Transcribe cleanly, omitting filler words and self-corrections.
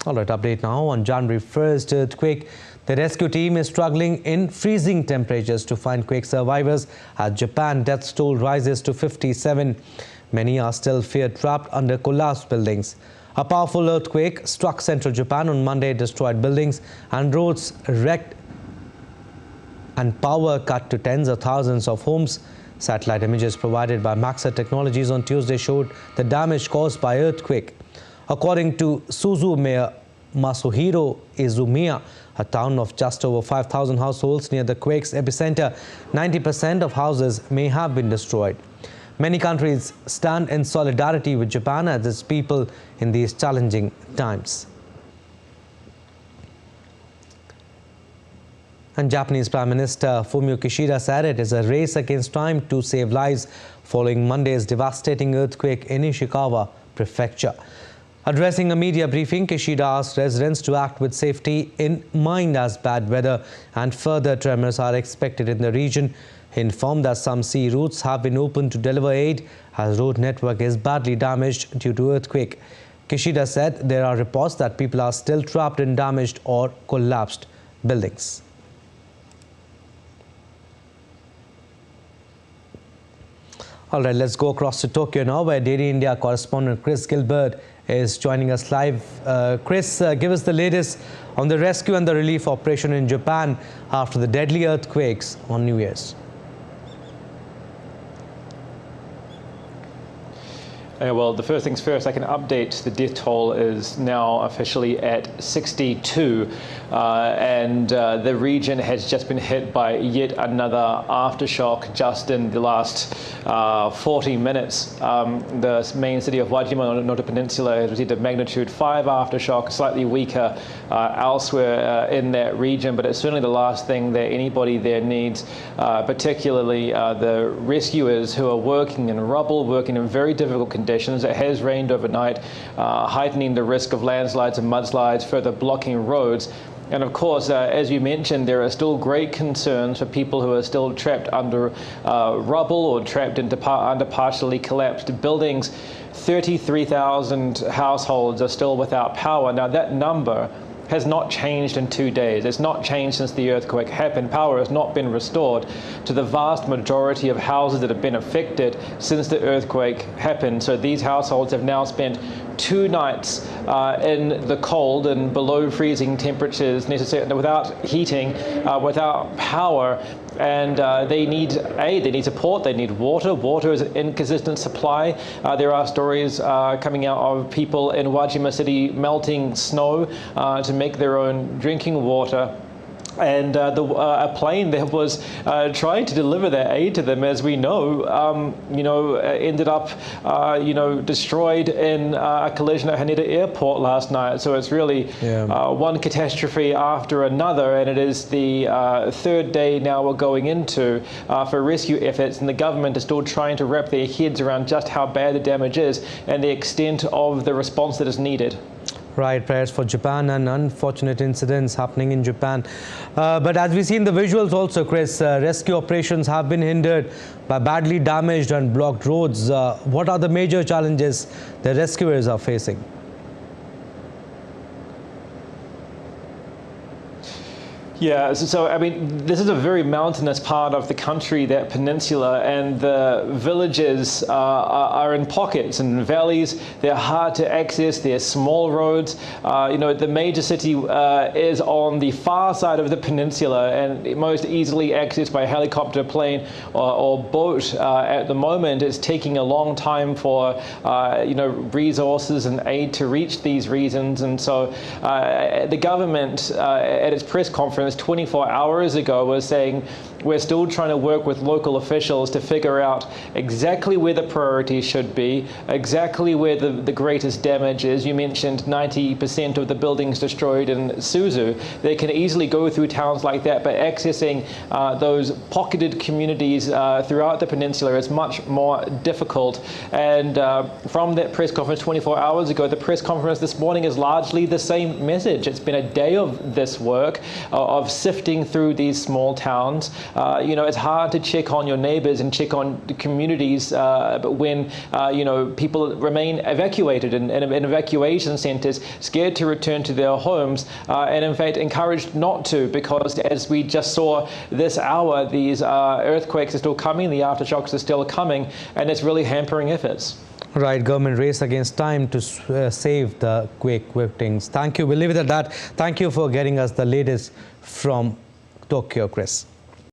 All right, update now on January 1st earthquake. The rescue team is struggling in freezing temperatures to find quake survivors as Japan death toll rises to 57. Many are still feared trapped under collapsed buildings. A powerful earthquake struck central Japan on Monday, destroyed buildings and roads wrecked and power cut to tens of thousands of homes. Satellite images provided by Maxar Technologies on Tuesday showed the damage caused by earthquake. According to Suzu Mayor Masahiro Izumiya, a town of just over 5,000 households near the quake's epicenter, 90% of houses may have been destroyed. Many countries stand in solidarity with Japan and its people in these challenging times. And Japanese Prime Minister Fumio Kishida said it is a race against time to save lives following Monday's devastating earthquake in Ishikawa Prefecture. Addressing a media briefing, Kishida asked residents to act with safety in mind as bad weather and further tremors are expected in the region. He informed that some sea routes have been opened to deliver aid as road network is badly damaged due to earthquake. Kishida said there are reports that people are still trapped in damaged or collapsed buildings. All right, let's go across to Tokyo now, where Daily India correspondent Chris Gilbert is joining us live. Chris, give us the latest on the rescue and the relief operation in Japan after the deadly earthquakes on New Year's. Well, the first things first, I can update the death toll is now officially at 62, and the region has just been hit by yet another aftershock just in the last 40 minutes. The main city of Wajima Noto Peninsula has received a magnitude 5 aftershock, slightly weaker elsewhere in that region, but it's certainly the last thing that anybody there needs, particularly the rescuers who are working in rubble, working in very difficult conditions. It has rained overnight, heightening the risk of landslides and mudslides, further blocking roads. And of course, as you mentioned, there are still great concerns for people who are still trapped under rubble or trapped under partially collapsed buildings. 33,000 households are still without power. Now, that number has not changed in 2 days. It's not changed since the earthquake happened. Power has not been restored to the vast majority of houses that have been affected since the earthquake happened. So these households have now spent 2 nights in the cold and below freezing temperatures, necessarily without heating, without power, and they need aid, they need support, they need water. Water is an inconsistent supply. There are stories coming out of people in Wajima City melting snow to make their own drinking water. And a plane that was trying to deliver that aid to them, as we know, ended up, destroyed in a collision at Haneda Airport last night. So it's really one catastrophe after another, and it is the 3rd day now we're going into for rescue efforts, and the government is still trying to wrap their heads around just how bad the damage is and the extent of the response that is needed. Right, prayers for Japan and unfortunate incidents happening in Japan. But as we see in the visuals also, Chris, rescue operations have been hindered by badly damaged and blocked roads. What are the major challenges the rescuers are facing? Yeah, so I mean, this is a very mountainous part of the country, that peninsula, and the villages are in pockets and valleys. They're hard to access. They're small roads. The major city is on the far side of the peninsula and most easily accessed by helicopter, plane, or boat. At the moment, it's taking a long time for resources and aid to reach these regions, and so the government at its press conference 24 hours ago was saying we're still trying to work with local officials to figure out exactly where the priorities should be, exactly where the greatest damage is. You mentioned 90% of the buildings destroyed in Suzu. They can easily go through towns like that, but accessing those pocketed communities throughout the peninsula is much more difficult. And from that press conference 24 hours ago, the press conference this morning is largely the same message. It's been a day of this work, of sifting through these small towns, you know, it's hard to check on your neighbors and check on the communities, but when, you know, people remain evacuated in evacuation centers, scared to return to their homes, and in fact encouraged not to, because as we just saw this hour, these earthquakes are still coming, the aftershocks are still coming, and it's really hampering efforts. Right, government race against time to save the Quake victims. Thank you. We'll leave it at that. Thank you for getting us the latest from Tokyo, Chris.